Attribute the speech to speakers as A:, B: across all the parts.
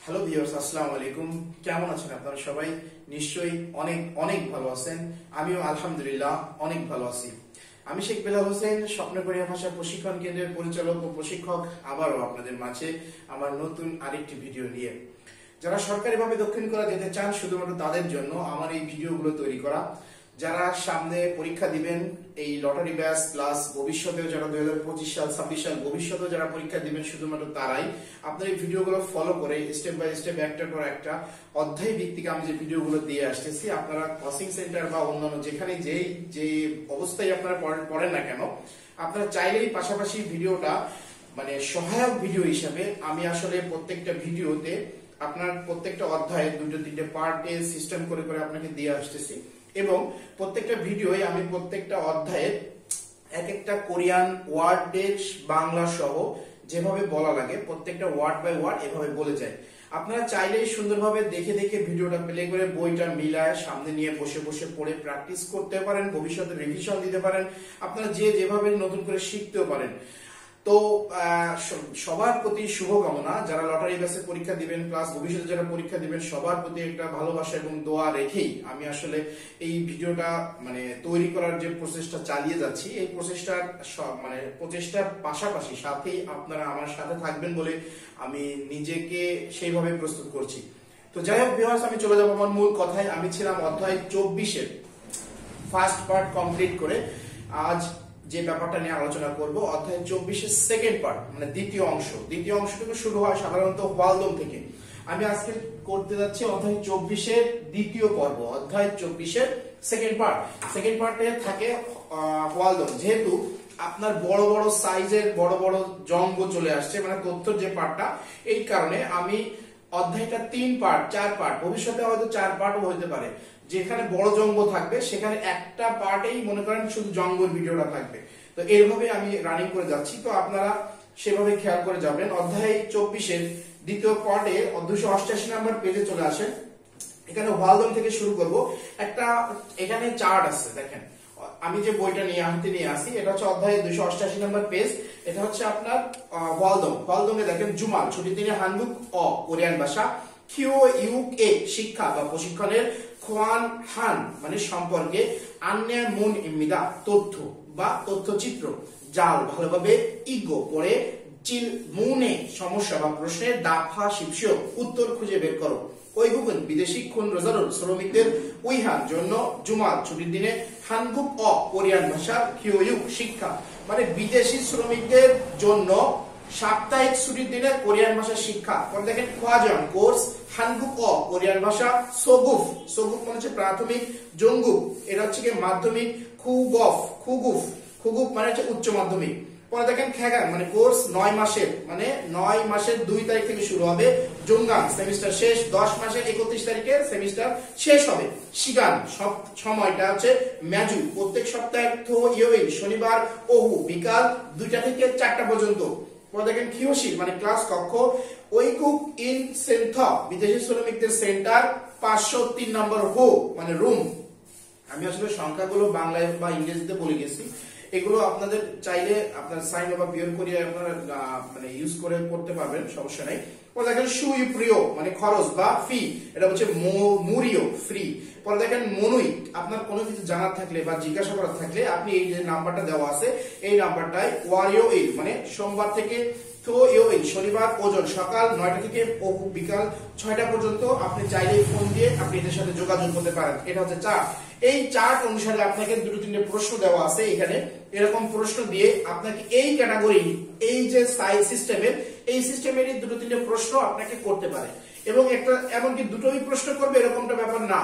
A: Hello viewers, আসসালামু আলাইকুম। কেমন আছেন আপনারা সবাই? নিশ্চয়ই অনেক অনেক ভালো আছেন। আমিও আলহামদুলিল্লাহ অনেক ভালো আছি। আমি শেখ বেলাল হোসেন, স্বপ্ন কোরিয়া ভাষা প্রশিক্ষণ কেন্দ্রের পরিচালক ও প্রশিক্ষক, আবারও আপনাদের মাঝে আমার নতুন আরেকটি ভিডিও নিয়ে। যারা সরকারিভাবে দক্ষিণ কোরিয়া যেতে চান, শুধুমাত্র তাদের জন্য আমার এই ভিডিওগুলো তৈরি করা। যারা সামনে পরীক্ষা দিবেন, এই লটারি ব্যাচ প্লাস ভবিষ্যতেও যারা 2025 সাল 26 সাল ভবিষ্যতেও যারা পরীক্ষা দিবেন, শুধুমাত্র তারাই আপনার এই ভিডিওগুলো ফলো করে স্টেপ বাই স্টেপ একটার পর একটা অধ্যায় ভিত্তিক আমি যে ভিডিওগুলো দিয়ে আসতেছি, আপনারা কোচিং সেন্টার বা অন্যান্য যেখানে যে অবস্থায় আপনারা পড়েন না কেন, আপনারা চাইলেই পাশাপাশি ভিডিওটা মানে সহায়ক ভিডিও হিসাবে আমি আসলে প্রত্যেকটা ভিডিওতে আপনার প্রত্যেকটা অধ্যায়ে 2-3টে পার্টে সিস্টেম করে করে আপনাকে দিয়ে আসতেছি। এবং প্রত্যেকটা ভিডিওয়ে আমি প্রত্যেকটা অধ্যায়ে এক একটা কোরিয়ান ওয়ার্ডের বাংলা সহ যেভাবে বলা লাগে প্রত্যেকটা ওয়ার্ড বাই ওয়ার্ড এভাবে বলে যায়। আপনারা চাইলেই সুন্দরভাবে দেখে দেখে ভিডিওটা প্লে করে বইটা মিলায় সামনে নিয়ে বসে বসে পড়ে প্র্যাকটিস করতে পারেন, ভবিষ্যতে রিভিশন দিতে পারেন, আপনারা যেভাবে নতুন করে শিখতেও পারেন। তো সবার প্রতি শুভকামনা। যারা লটারি ব্যাচে পরীক্ষা দিবেন প্লাস ভবিষ্যতে যারা পরীক্ষা দিবেন, সবার প্রতি একটা ভালোবাসা এবং দোয়া রেখেই আমি আসলে এই ভিডিওটা মানে তৈরি করার যে প্রচেষ্টা চালিয়ে যাচ্ছি, এই প্রচেষ্টার পাশাপাশি সাথেই আপনারা আমার সাথে থাকবেন বলে আমি নিজেকে সেইভাবে প্রস্তুত করছি। তো যাই হোক ভিউয়ার্স, আমি চলে যাবো আমার মূল কথায়। আমি ছিলাম অধ্যায় 24-এর ফার্স্ট পার্ট কমপ্লিট করে আজ যে ব্যাপারটা নিয়ে আলোচনা করব, অধ্যায় 24-এর সেকেন্ড পার্ট মানে দ্বিতীয় অংশ। দ্বিতীয় অংশটুকু শুরু হয় সাধারণত ওয়ালদম থেকে। আমি আজকে করতে যাচ্ছি অধ্যায় 24-এর দ্বিতীয় পর্ব, অধ্যায় 24-এর সেকেন্ড পার্ট। সেকেন্ড পার্টে থাকে ওয়ালদম। যেহেতু আপনার বড় বড় সাইজের বড় বড় জঙ্গ চলে আসছে মানে তথ্যর যে পার্টটা, এই কারণে আমি অধ্যায়টা 3 পার্ট 4 পার্ট, ভবিষ্যতে হয়তো 4 পার্টও হতে পারে, যেখানে বড় জঙ্গ থাকবে সেখানে একটা পার্টেই মনে করেন শুধু জঙ্গল ভিডিওটা থাকবে। তো এইভাবে আমি রানিং করে যাচ্ছি, তো আপনারা সেভাবে খেয়াল করে যাবেন। অধ্যায় 24-এর দ্বিতীয় পার্টে 288 নম্বর পেজে চলে আসেন। এখানে ওয়ালদম থেকে শুরু করব। একটা এখানে চার্ট আছে, দেখেন আমি যে বইটা হাতে নিয়ে আসি, এটা হচ্ছে অধ্যায় 288 নম্বর পেজ। এটা হচ্ছে আপনার ওয়ালদম। ওয়ালদমে দেখেন জুমাল ছুটির দিনে হানগুক কোরিয়ান ভাষা, কিও ইউক এ শিক্ষা বা প্রশিক্ষণের, খোয়ান হান মানে সম্পর্কে, আন্যা মুন ইমিদা তথ্য বা তথ্যচিত্র, জাল ভালোভাবে ইগো পড়ে, চিল মুনে সমস্যা বা প্রশ্নের দাফা শিপশিও উত্তর খুঁজে বের করো, ওই গুগল বিদেশি খুন রোজারুল শ্রমিকদের উইহান জন্য জুমাল ছুটির দিনে হানগুক কোরিয়ান ভাষা কিওয়ুক শিক্ষা মানে বিদেশি শ্রমিকদের জন্য সাপ্তাহিক ছুটির দিনে কোরিয়ান ভাষা শিক্ষা। দেখেন খোয়াজন কোর্স, হানগুক কোরিয়ান ভাষা, সোগুফ সোগুফ মানে হচ্ছে প্রাথমিক, জঙ্গুক এটা হচ্ছে কি মাধ্যমিক, খুগুফ মানে হচ্ছে উচ্চ মাধ্যমিক। পরে দেখেন খেগান মানে কোর্স 9 মাসের মানে 9 মাসের 2 তারিখ থেকে শুরু হবে, জুঙ্গান সেমিস্টার শেষ 10 মাসের 31 তারিখে সেমিস্টার শেষ হবে, শিগান সময়টা হচ্ছে ম্যাজু প্রত্যেক সপ্তাহে, থো ইয়োইল শনিবার ওহু বিকাল 2টা থেকে 4টা পর্যন্ত। পরে দেখেন কিওশি মানে ক্লাস কক্ষ, ওইকুক ইন সেন্থ বিদেশি শ্রমিকদের সেন্টার, 503 নম্বর হো মানে রুম। আমি আসলে সংখ্যাগুলো বাংলায় বা ইংরেজিতে বলে গেছি, এগুলো আপনাদের চাইলে আপনার সাইন বা পিওর করিয়া আপনারা মানে ইউজ করে করতে পারবেন, সমস্যা নাই। পরে দেখেন সুই প্রিয় মানে খরচ বা ফি, এটা হচ্ছে মুরিও ফ্রি। পরে দেখেন মনুই, আপনার কোনো কিছু জানার থাকলে বা জিজ্ঞাসা করার থাকলে আপনি এই যে নাম্বারটা দেওয়া আছে এই নাম্বারটায় ওয়ারিও এই মানে সোমবার থেকে তো শনিবার ওজন সকাল 9টা থেকে বিকাল 6টা পর্যন্ত আপনি চাইলেই ফোন দিয়ে আপনি এদের সাথে যোগাযোগ করতে পারেন। এটা হচ্ছে চার্ট। এই চার্ট অনুসারে আপনাকে 2-3টে প্রশ্ন দেওয়া আছে এখানে, এরকম প্রশ্ন দিয়ে আপনাকে এই ক্যাটাগরি এই যে সাইজ সিস্টেমের এই সিস্টেমেরই 2-3টে প্রশ্ন আপনাকে করতে পারে, এবং একটা এমনকি দুটোই প্রশ্ন করবে এরকমটা ব্যাপার না,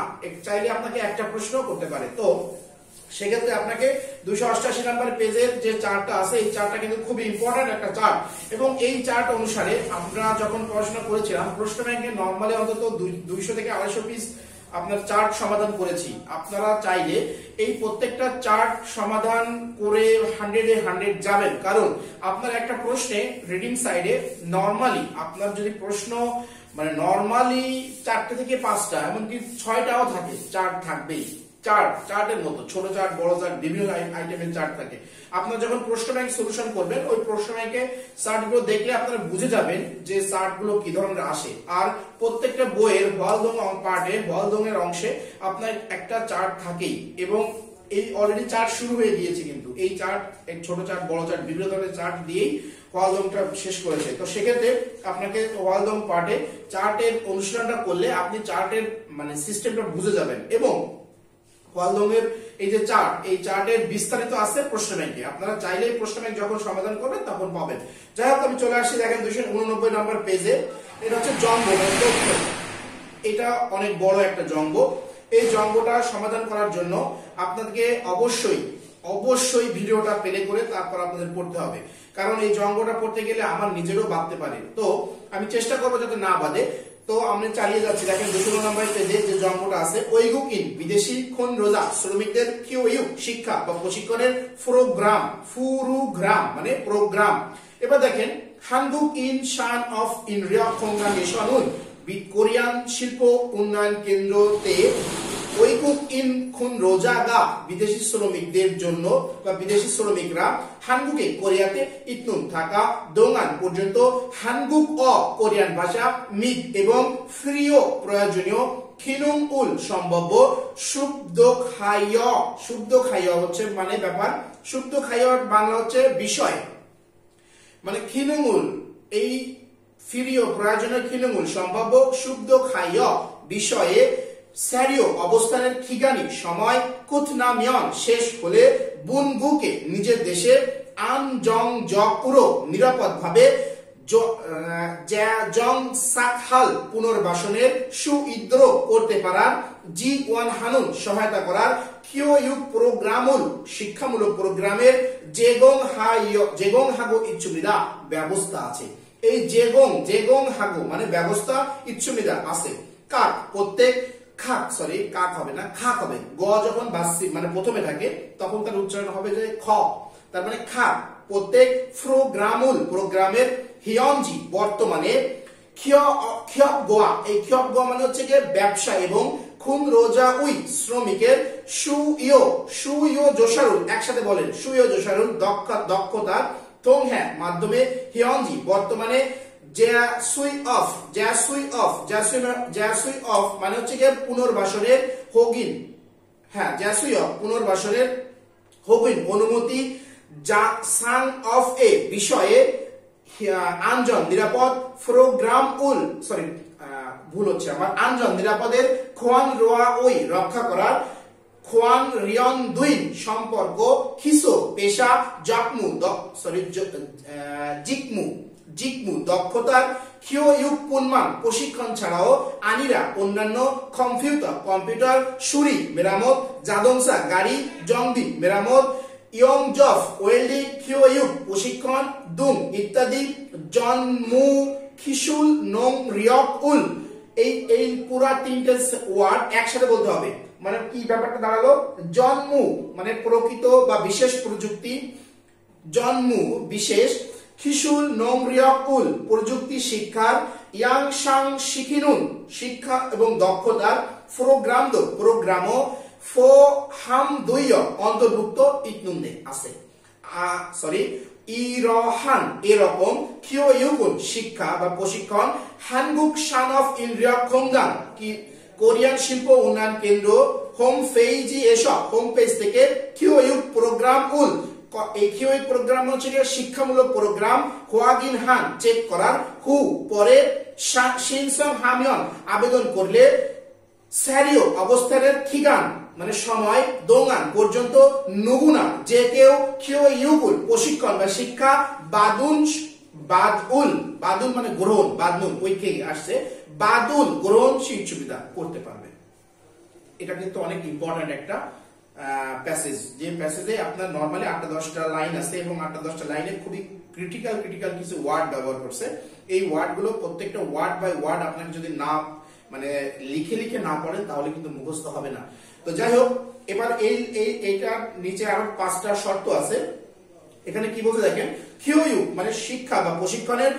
A: চাইলে আপনাকে একটা প্রশ্ন করতে পারে। তো সেক্ষেত্রে আপনাকে 288 নম্বর পেজের যে চার্টটা আছে এই চার্টটা কিন্তু খুবই ইম্পর্টেন্ট একটা চার্ট, এবং এই চার্ট অনুসারে আমরা যখন পড়াশোনা করেছিলাম প্রশ্ন ব্যাংকে নরমালি অন্তত 200 থেকে 250 পিস আপনার চার্ট সমাধান করেছি। আপনারা চাইলে এই প্রত্যেকটা চার্ট সমাধান করে 100-এ 100 যাবেন, কারণ আপনার একটা প্রশ্নে রিডিং সাইডে নরমালি আপনার যদি প্রশ্ন মানে নরমালি 4টে থেকে 5টা এমনকি 6টাও থাকে, চার্ট থাকবেই চার্টের মতো ছোট চার্ট, বড় চার্ট, বিভিন্ন আইটেমের চার্ট থাকে। আপনারা যখন প্রশ্ন ব্যাংক সলিউশন করবেন, ওই প্রশ্ন ব্যাংকে চার্টগুলো দেখলে আপনারা বুঝে যাবেন যে চার্টগুলো কি ধরনের আসে। আর প্রত্যেকটা বইয়ের হলদং পার্টে, হলদংয়ের অংশে আপনার একটা চার্ট থাকেই, এবং এই অলরেডি চার্ট শুরু হয়ে গিয়েছে। কিন্তু এই চার্ট, এক ছোট চার্ট, বড় চার্ট, বিভিন্ন ধরনের চার্ট দিয়েই ওয়ালদংটা শেষ করেছে। তো সেক্ষেত্রে আপনাকে ওয়ালদং পার্টে চার্টের অনুশীলনটা করলে আপনি চার্টের মানে সিস্টেমটা বুঝে যাবেন। এবং ওয়ালদং এর এই যে চার্ট, এই চার্টের বিস্তারিত আছে প্রশ্ন ব্যাংকে, আপনারা চাইলেই প্রশ্ন ব্যাংক যখন সমাধান করবেন তখন পাবেন। যাই হোক, আমি চলে আসছি, দেখেন 289 নম্বর পেজে। এটা হচ্ছে জম্ব, এটা অনেক বড় একটা জম্ব। এই জম্বটা সমাধান করার জন্য আপনাদেরকে অবশ্যই ভিডিওটা প্লে করে তারপর আপনাদের পড়তে হবে, কারণ এই জম্বটা পড়তে গেলে আমার নিজেরও বাঁধতে পারে। তো আমি চেষ্টা করবো যাতে না বাঁধে। তো আমি চালিয়ে যাচ্ছি। দেখেন 2 নম্বর পেজে যে জম্বটা আছে, ওইগুক ইন বিদেশি খুন রোজা শ্রমিকদের কিউইউ শিক্ষা বা প্রশিক্ষণের ফুরুগ্রাম মানে প্রোগ্রাম। এবার দেখেন হানগুক ইন শান অফ ইনরিয়া কংগ্রামেশন কোরিয়ান শিল্প উন্নয়ন কেন্দ্রতে ওইগুক ইন খুন রোজাগা বিদেশি শ্রমিকদের জন্য বা বিদেশি শ্রমিকরা হানগুকে কোরিয়াতে ইতনুন থাকা দোঙান পর্যন্ত হানগুক কোরিয়ান ভাষা মিগ এবং ফ্রিও প্রয়োজনীয় খিনুং উল সম্ভাব্য শুদ্ধখায় হচ্ছে মানে ব্যাপার, শুদ্ধখায় বাংলা হচ্ছে বিষয়, মানে খিনুং উল এই ফিরিও প্রয়োজনীয় খিনুং উল সম্ভাব্য শুদ্ধখায় বিষয়ে স্যারিও অবস্থানের খিগানি সময় কুথনামিয়ন শেষ হলে বুনগুকে নিজের দেশে আনজং জকুরো নিরাপদভাবে জং সাকহাল পুনর্বাসনের সুইদ্র করতে পারার জি1 হানুন সহায়তা করার কিওইউ প্রোগ্রামুল শিক্ষামূলক প্রোগ্রামের জেগং হাগো ইচ্ছুবিদা ব্যবস্থা আছে। এই জেগং হাগো মানে ব্যবস্থা ইচ্ছুবিদা আছে কার প্রত্যেক কাক হবে না, খাক হবে। গ যখন বাসি মানে প্রথমে থাকে তখন তার উচ্চারণ হবে যে খ, তার মানে খাক প্রত্যেক প্রোগ্রামের হিয়নজি বর্তমানে খিয়ব গোয়া, এই খিয়ব গোয়া মানে হচ্ছে যে ব্যবসা, এবং খুন রোজা উই শ্রমিকের সুইও জোশারুল, একসাথে বলেন সুইও জোশারুল দক্ষতা থং হ্যাঁ মাধ্যমে হিয়নজি বর্তমানে জ্যাসুই অফ মানে হচ্ছে যে পুনর্বাসনের হোগিন, হ্যাঁ জ্যাসুই অফ পুনর্বাসনের হোগিন অনুমতি যা সাং অফ এ বিষয়ে আনজন নিরাপদ প্রোগ্রাম উল ভুল হচ্ছে আমার আনজন নিরাপদের খোয়ান রোয়া ওই রক্ষা করার খোয়ান রিয়ন দুইন সম্পর্ক খিসো পেশা জিকমু দক্ষতার খিওইউক পুনমান প্রশিক্ষণ ছাড়াও আনিরা অন্যান্য কম্পিউটার সুরি মেরামত জাদংসা গাড়ি জংবি মেরামত ইয়ংজফ ওয়েল্ডিং খিওইউক প্রশিক্ষণ দুং ইত্যাদি জন্মু খিসুল নং রিয়ক উল এই পুরা তিনটে ওয়ার্ড একসাথে বলতে হবে। মানে কি ব্যাপারটা দাঁড়ালো, জন্মু মানে প্রকৃত বা বিশেষ প্রযুক্তি, জন্মু বিশেষ, খিসুল নোংরিয়ক উল প্রযুক্তি শিক্ষার, ইয়াংসাং শিখিনুন শিক্ষা এবং দক্ষতার, প্রোগ্রাম ফো হাম দুইয় অন্তর্ভুক্ত ইতনুন্দে আছে ইরহান এরকম খিওইউকুন শিক্ষা বা প্রশিক্ষণ, হানগুক শান অফ ইনরিয়া খোংগাং কি কোরিয়ান শিল্প উন্নয়ন কেন্দ্র হোম পেজই এসব হোম পেজ থেকে খিওইউক প্রোগ্রাম উল, এই খিওইউক প্রোগ্রাম হচ্ছে শিক্ষামূলক প্রোগ্রাম, হোয়াগিন হান চেক করার, হু পরে শিনসং হামিয়ন আবেদন করলে, স্যারিও অবস্থানের খিগান মানে সময় দোঙান পর্যন্ত, নুগুনা যে কেউ খিওইউকুল প্রশিক্ষণ বা শিক্ষা, বাদুন মানে গ্রহণ, বাদনুন ওইকে আসছে, বাদুল গ্রহণ সুবিধা করতে পারবে। এটা কিন্তু অনেক ইম্পর্টেন্ট একটা প্যাসেজ, যে প্যাসেজে আপনার নরমালি 8-10টা লাইন আছে এবং 8-10টা লাইনে খুবই ক্রিটিক্যাল কিছু ওয়ার্ড ব্যবহার করছে। এই ওয়ার্ড গুলো প্রত্যেকটা ওয়ার্ড বাই ওয়ার্ড আপনাকে যদি না মানে লিখে না পড়েন তাহলে কিন্তু মুখস্থ হবে না। তো যাই হোক, এবার এইটার নিচে আরো 5টা শর্ত আছে। এখানে কি বলতে দেখেন, কিউইউ মানে শিক্ষা বা প্রশিক্ষণের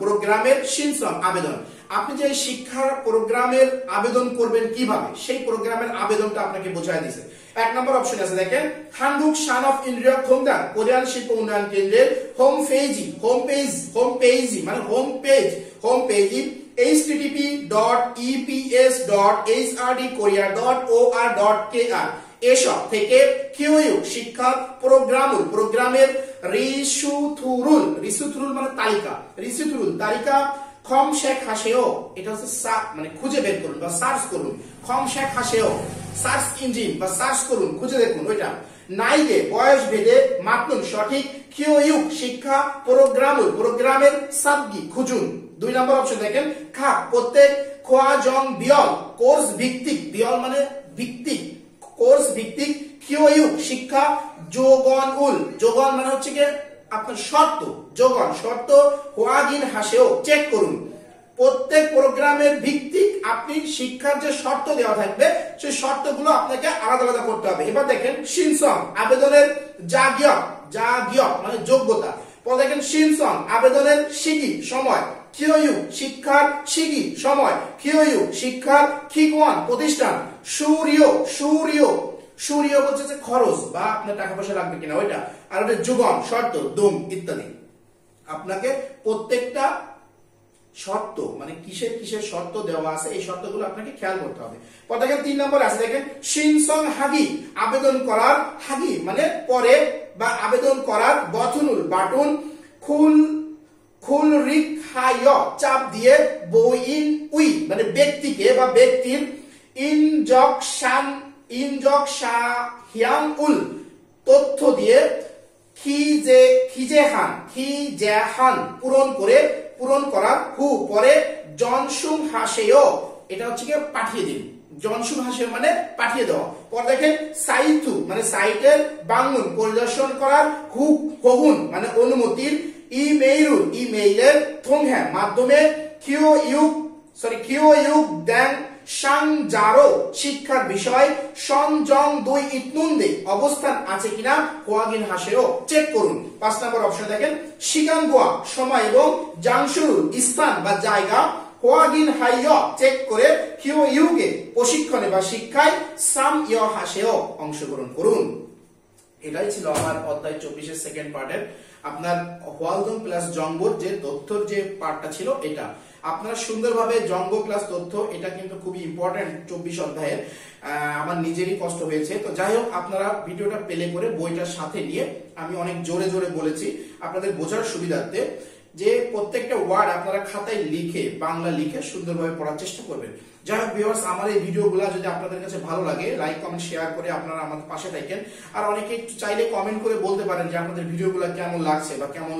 A: প্রোগ্রামের শিনসং আবেদন। আপনি যে শিক্ষার প্রোগ্রামের আবেদন করবেন কিভাবে, সেই প্রোগ্রামের আবেদনটা আপনাকে বোঝায় দিয়েছে। এক নম্বর অপশন আছে দেখেন, হানগুক শান অফ ইন্দ্রিয় খোংদাং কোরিয়ান শিল্প উন্নয়ন কেন্দ্রের হোম পেজ মানে হোম পেজ https://eps.hrdkorea.or.kr এসব থেকে কিউইউ শিক্ষার প্রোগ্রামের রিসুথুরুল মানে তালিকা খম শেখ হাসেও, এটা হচ্ছে মানে খুঁজে বের করুন বা সার্চ করুন, খম শেখ হাসেও সার্চ ইঞ্জিন বা সার্চ করুন, খুঁজে দেখুন ওইটা। নাইগে বয়স ভেদে মাতুন সঠিক কিউইউ শিক্ষা প্রোগ্রামের সাবগি খুঁজুন। 2 নম্বর অপশন দেখেন, খা প্রত্যেক খোয়াজং বিয়ল কোর্স ভিত্তিক, বিয়ল মানে ভিত্তিক, কোর্স ভিত্তিক কিউইউ শিক্ষা যোগন মানে হচ্ছে কি আপনার শর্ত হোয়াগিন হাসেও চেক করুন। প্রত্যেক প্রোগ্রামের ভিত্তিক আপনি শিক্ষার যে শর্ত দেওয়া থাকবে সেই শর্তগুলো আপনাকে আলাদা আলাদা করতে হবে। এবার দেখেন শিনসং আবেদনের জাগিয়ক মানে যোগ্যতা। পরে দেখেন শিনসং আবেদনের শিগি সময়, কিউইউ শিক্ষার শিগি সময়, কিউইউ শিক্ষার খিকওয়ান প্রতিষ্ঠান, সুরিয় বলছে যে খরচ বা আপনার টাকা পয়সা লাগবে কিনা ওইটা, আর ওটা যুগন শর্ত দুম ইত্যাদি। আপনাকে প্রত্যেকটা শর্ত মানে কিসের শর্ত দেওয়া আছে এই শর্তগুলো আপনাকে খেয়াল করতে হবে। পরে দেখেন 3 নম্বর আছে দেখেন, শিনসং হাগি আবেদন করার, হাগি মানে পরে বা আবেদন করার বাটন খুল রিক হায় চাপ দিয়ে বইন উই মানে ব্যক্তিকে বা ব্যক্তির ইনজকশাহিয়াং উল তথ্য দিয়ে খিজেহান পূরণ করা পরে জনসুং হাসেও, এটা হচ্ছে কি পাঠিয়ে দিন, জনসুং হাসেও মানে পাঠিয়ে দেওয়া। পরে দেখেন সাইতু মানে সাইটের বাংলুন পরিদর্শন করার, হগুন মানে অনুমতির, ইমেইলের থংহ্যাঁ মাধ্যমে, কিউইউ দ্যাং সাংজারো শিক্ষার বিষয়, সনজং 2 ইতনুন্দে অবস্থান আছে কিনা হোয়াগিন হাসেও চেক করুন। 5 নম্বর অপশন দেখেন, শিগানগোয়া সময় এবং জাংশুরু স্থান বা জায়গা, হোয়াগিন হাইয় চেক করে কিউইউ কে প্রশিক্ষণে বা শিক্ষায় সাম ইয় হাসেও অংশগ্রহণ করুন। এটাই ছিল আমার অধ্যায় 24 এর সেকেন্ড পার্টের আপনার হোয়ালদং প্লাস জংবোর যে তথ্যর যে পার্টটা ছিল এটা। আপনারা সুন্দরভাবে জঙ্গ ক্লাস তথ্য, এটা কিন্তু খুবই ইম্পর্টেন্ট 24 অধ্যায়ের, আমার নিজেরই কষ্ট হয়েছে। তো যাই হোক, আপনারা ভিডিওটা প্লে করে বইটার সাথে নিয়ে, আমি অনেক জোরে বলেছি আপনাদের বোঝার সুবিধার্থে, যে প্রত্যেকটা ওয়ার্ড আপনারা খাতায় লিখে বাংলা লিখে সুন্দরভাবে পড়ার চেষ্টা করবেন। যাই হোক ভিউয়ার্স, আমার এই ভিডিওগুলো যদি আপনাদের কাছে ভালো লাগে, লাইক কমেন্ট শেয়ার করে আপনারা আমাদের পাশে থাকেন। আর অনেকে একটু চাইলে কমেন্ট করে বলতে পারেন যে আপনাদের ভিডিওগুলো কেমন লাগছে বা কেমন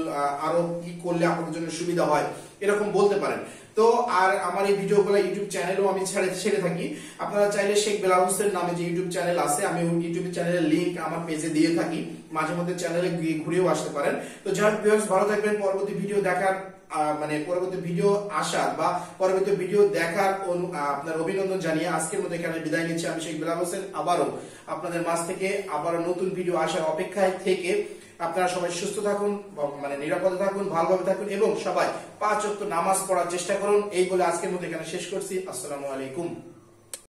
A: আরো কি করলে আপনাদের জন্য সুবিধা হয়, এরকম বলতে পারেন। তো আর আমার এই ভিডিওগুলো ইউটিউব চ্যানেলেও আমি ছেড়ে থাকি। আপনারা চাইলে শেখ বেলাল হোসেন নামে যে ইউটিউব চ্যানেল আছে, আমি ইউটিউব চ্যানেলের লিংক আমার পেজে দিয়ে থাকি, মাঝে মধ্যে চ্যানেলে ঘুরেও আসতে পারেন। তো যাই হোক ভিউয়ার্স, ভালো থাকবেন। পরবর্তী ভিডিও দেখার মানে পরবর্তী ভিডিও আসার বা পরবর্তী ভিডিও দেখার আপনার অভিনন্দন জানিয়ে আজকের মতো এখানে বিদায় নিচ্ছি। আমি শেখ বেলাল হোসেন আবারও আপনাদের মাঝ থেকে আবারও নতুন ভিডিও আসার অপেক্ষায় থেকে আপনারা সবাই সুস্থ থাকুন, মানে নিরাপদে থাকুন, ভালোভাবে থাকুন এবং সবাই 5 ওয়াক্ত নামাজ পড়ার চেষ্টা করুন। এই বলে আজকের মতো এখানে শেষ করছি। আসসালামু আলাইকুম।